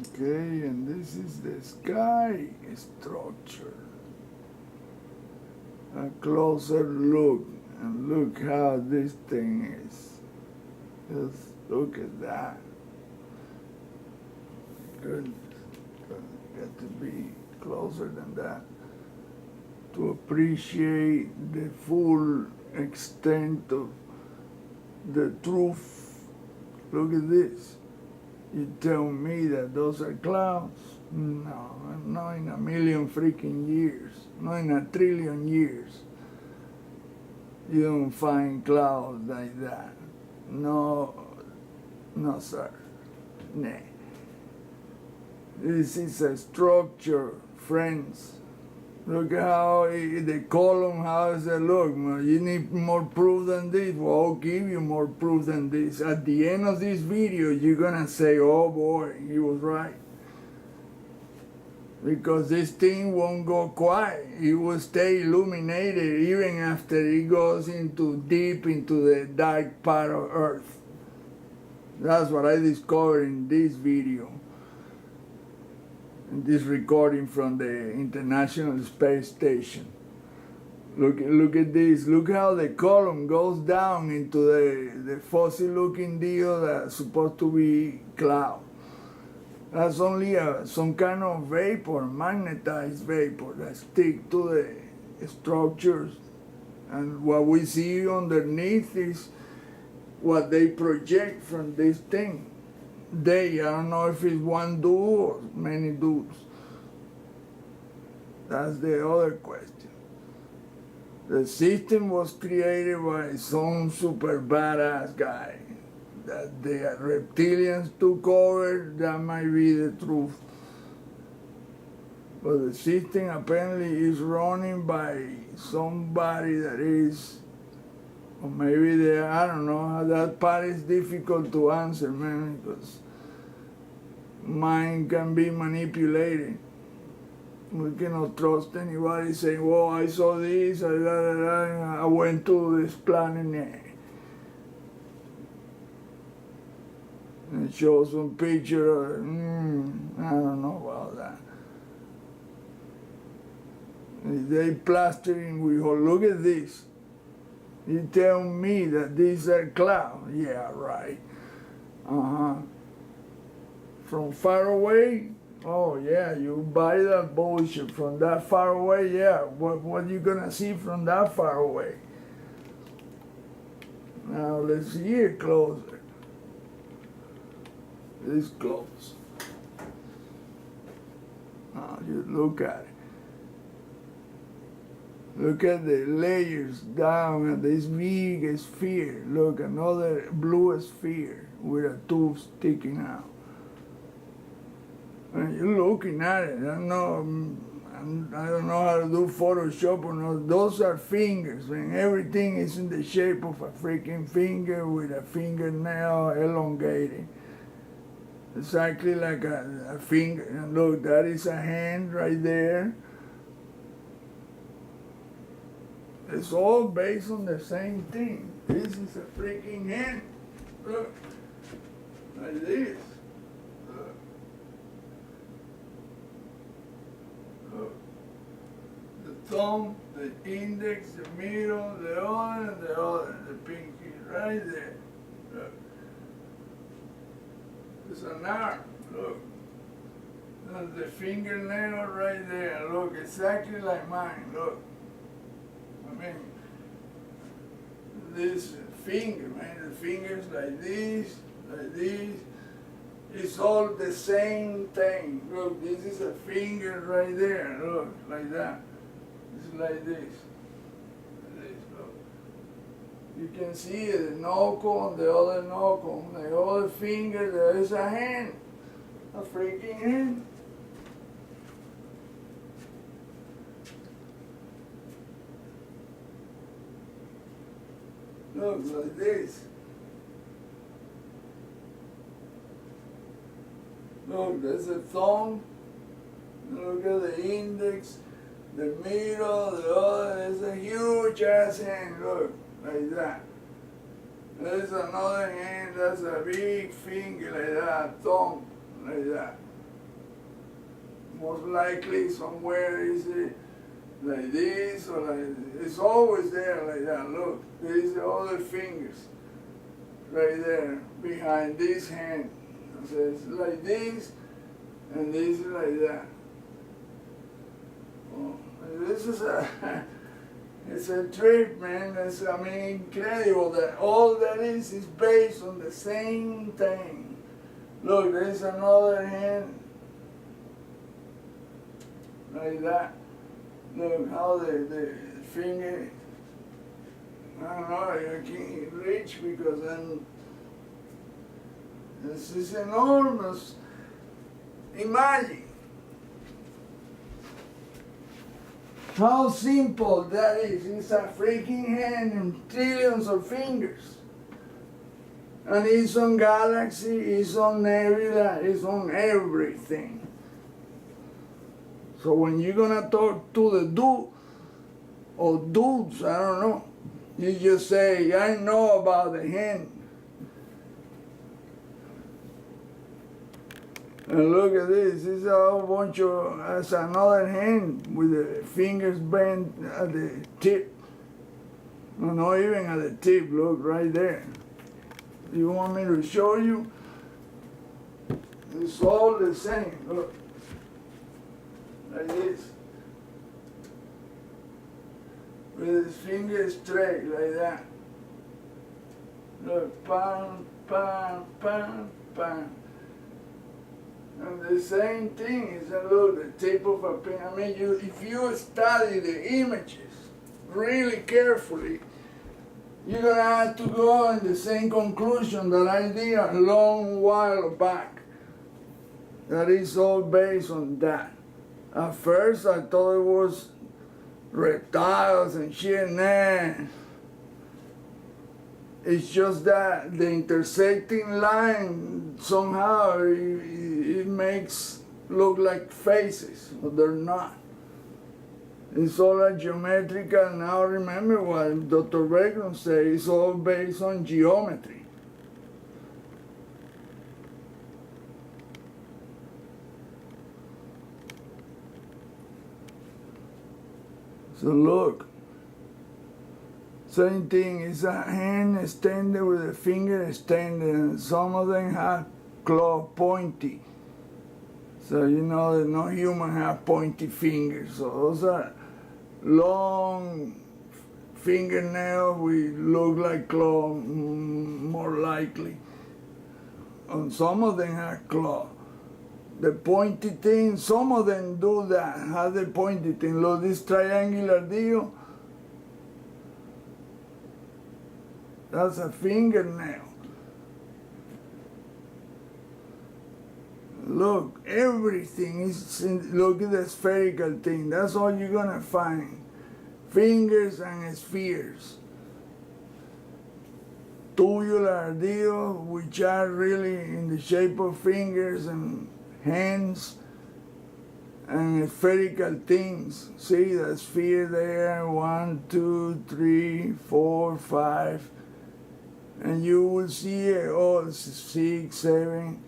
Okay, and this is the sky structure. A closer look, and look how this thing is. Just look at that. Goodness, got to be closer than that to appreciate the full extent of the truth. Look at this. You tell me that those are clouds? No, not in a million freaking years, not in a trillion years. You don't find clouds like that. No, no sir. Nah. This is a structure, friends. Look how the column, how does it look? You need more proof than this? Well, I'll give you more proof than this. At the end of this video, you're gonna say, oh boy, he was right. Because this thing won't go quiet. It will stay illuminated even after it goes deep into the dark part of Earth. That's what I discovered in this video. This recording from the International Space Station. Look at this. Look how the column goes down into the fuzzy-looking deal that's supposed to be cloud. That's only some kind of vapor, magnetized vapor that stick to the structures. And what we see underneath is what they project from this thing. I don't know if it's one dude or many dudes. That's the other question. The system was created by some super badass guy. That the reptilians took over, that might be the truth. But the system apparently is running by somebody that is, or maybe I don't know, that part is difficult to answer, man, because mind can be manipulated. We cannot trust anybody saying, well, I saw this, I went to this planet and show some picture of, I don't know about that. They plastering with, oh, look at this. You tell me that these are clouds. Yeah, right. From far away, oh yeah, you buy that bullshit. From that far away, yeah, what you gonna see from that far away? Now let's see it closer. This close. Now you look at it. Look at the layers down at this big sphere. Look, another blue sphere with a tube sticking out. And you're looking at it. I don't know how to do Photoshop or not. Those are fingers, and everything is in the shape of a freaking finger with a fingernail elongated. Exactly like a finger. And look, that is a hand right there. It's all based on the same thing. This is a freaking hand. Look, like this. Look. Look. The thumb, the index, the middle, the other, the pinky, right there. Look. It's an arm. Look. There's the fingernail right there. Look, exactly like mine. Look. I mean, this finger, man, the fingers like this, it's all the same thing. Look, this is a finger right there, look, like that. It's like this. Look. You can see the knuckle, the other knuckle, the other finger, there is a hand, a freaking hand. Look, like this. Look, there's a thumb. Look at the index, the middle, the other. There's a huge ass hand, look, like that. There's another hand, that's a big finger like that, thumb, like that. most likely somewhere is like this, or like, it's always there like that. Look, there is the other fingers right there behind this hand. So it's like this, and this is like that. Oh, this is it's a trip, man. It's, I mean, incredible that all that is based on the same thing. Look, there's another hand like that. Look how the finger, I don't know, I can't reach because then this is enormous. Imagine how simple that is. It's a freaking hand and trillions of fingers. And it's on galaxy, it's on nebula, it's on everything. So when you're gonna talk to the dude, or dudes, I don't know, you just say, I know about the hand. And look at this, it's a whole bunch of, that's another hand with the fingers bent at the tip. No, not even at the tip, look right there. You want me to show you? It's all the same, look. Like this. With his fingers straight, like that. Look, pam, pam, pam, pam. And the same thing is a little the tip of a pen. I mean, if you study the images really carefully, you're gonna have to go in the same conclusion that I did a long while back. That is all based on that. At first, I thought it was reptiles and shit. Nah. It's just that the intersecting line somehow it makes look like faces, but they're not. It's all a geometrical. Now remember what Dr. Berggruen said. It's all based on geometry. So look, same thing, it's a hand extended with a finger extended, and some of them have claw pointy. So you know that no human have pointy fingers. So those are long fingernails, we look like claw more likely. And some of them have claw. The pointy thing, some of them do that, have the pointy thing. Look, this triangular deal, that's a fingernail. Look, everything is, look at the spherical thing, that's all you're gonna find. Fingers and spheres. Tubular deal, which are really in the shape of fingers and hands, and spherical things. See the sphere there, 1, 2, 3, 4, 5, and you will see it all 6, 7.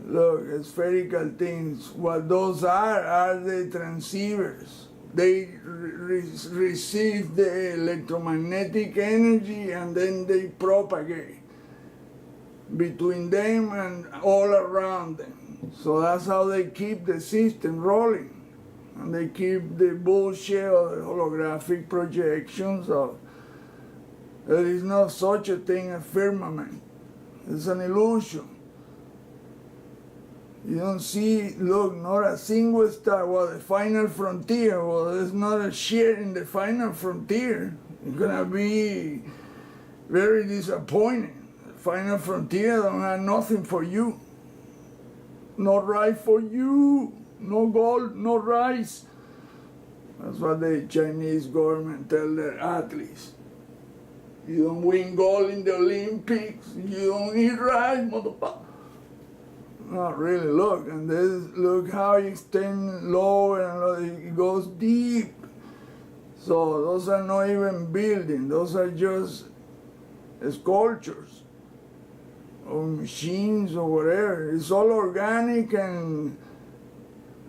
Look, spherical things. What those are the transceivers. They receive the electromagnetic energy and then they propagate between them and all around them. So that's how they keep the system rolling. And they keep the bullshit of the holographic projections of there is no such a thing as firmament. It's an illusion. You don't see, look, not a single star. Well, the final frontier, well, there's not a shit in the final frontier. It's gonna be very disappointing. The final frontier don't have nothing for you. No rice for you, no gold, no rice. That's what the Chinese government tell their athletes. You don't win gold in the Olympics, you don't eat rice, motherfucker. Not really, look, and this, look how it extends low and it goes deep. So those are not even buildings, those are just sculptures or machines or whatever. It's all organic and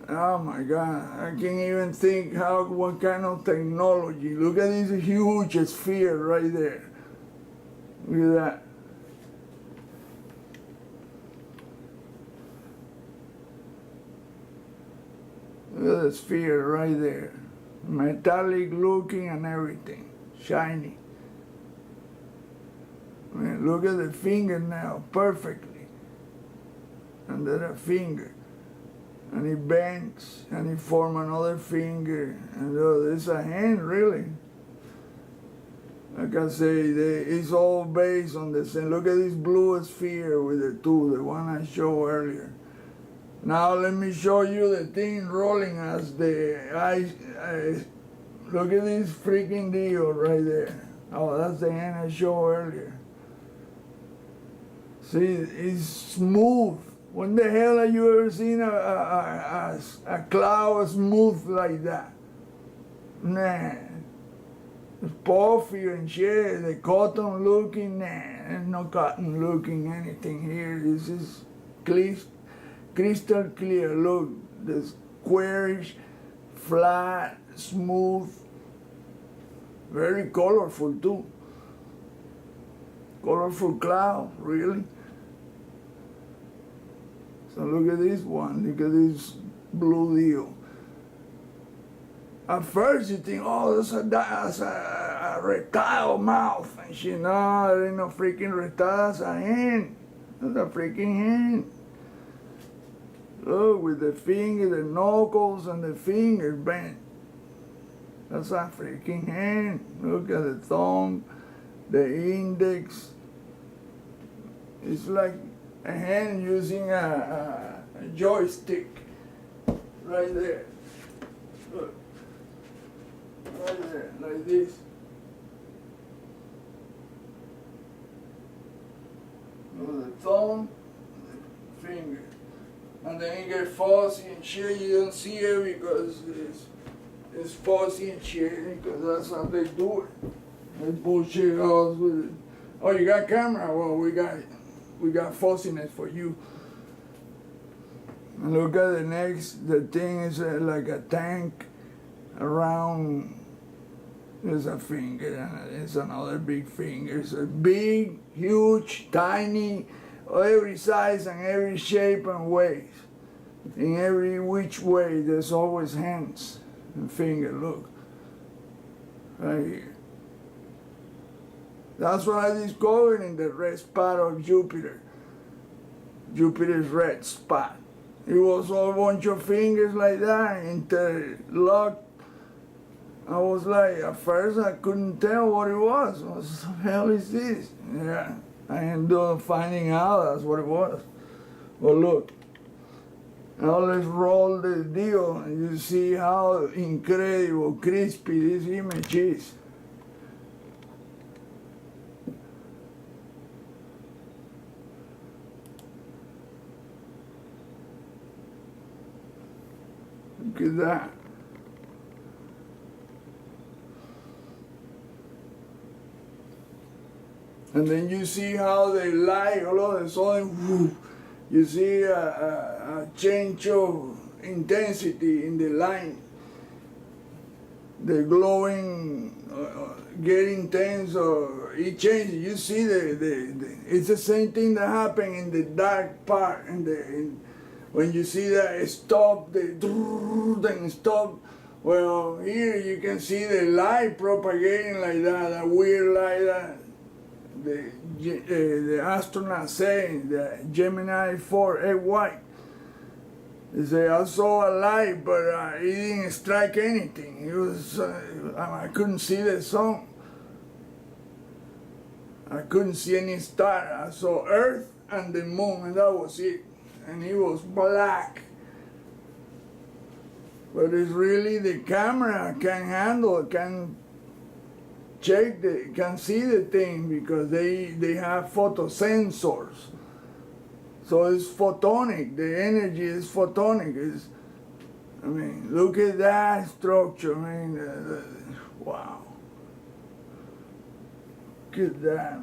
Oh my God, I can't even think what kind of technology. Look at this huge sphere right there. Look at that. Look at the sphere right there. Metallic looking and everything. Shiny. I mean, look at the fingernail perfectly. Under the finger. And it bends and it forms another finger. And it's a hand, really. Like I say, it's all based on the same. Look at this blue sphere with the two, the one I showed earlier. Now let me show you the thing rolling as the eyes. Look at this freaking deal right there. Oh, that's the hand I showed earlier. See, it's smooth. When the hell have you ever seen a cloud smooth like that? Nah. It's puffy and shit, the cotton looking, nah, there's no cotton looking anything here. This is crystal clear. Look, the squarish, flat, smooth, very colorful too. Colorful cloud, really. So look at this one, look at this blue deal. At first you think, oh, that's a reptile mouth. And shit, no, there ain't no freaking reptile, that's a hand. That's a freaking hand. Look, with the finger, the knuckles and the fingers bent. That's a freaking hand. Look at the thumb, the index. It's like a hand using a joystick right there. Look. Right there, like this. With the thumb, the finger. And then you get fuzzy and shit. You don't see it because it's fuzzy and shit, because that's how they do it. They bullshit us with it. Oh, you got camera? Well, we got fuzziness for you. And look at the next, the thing is like a tank around. There's a finger, and it's another big finger. It's a big, huge, tiny, every size and every shape and ways. In every which way, there's always hands and finger. Look, right here. That's what I discovered in the red spot of Jupiter. Jupiter's red spot. It was a bunch of fingers like that, interlocked. I was like, at first I couldn't tell what it was. What the hell is this? Yeah, I ended up finding out that's what it was. Well, look, now let's roll the deal and you see how incredible crispy this image is. Look at that. And then you see how they light all of a sudden, whoo, you see a change of intensity in the line. The glowing get intense, or it changes. You see it's the same thing that happened in the dark part. When you see that stop, then stop. Well, here you can see the light propagating like that weird light that the astronaut saying that Gemini 4 white. They say, I saw a light, but it didn't strike anything. It was, I couldn't see the sun. I couldn't see any star. I saw Earth and the moon, and that was it. And it was black. But it's really the camera can handle, can check, can see the thing, because they have photosensors. So it's photonic, the energy is photonic. I mean, look at that structure, I mean, wow. Look at that.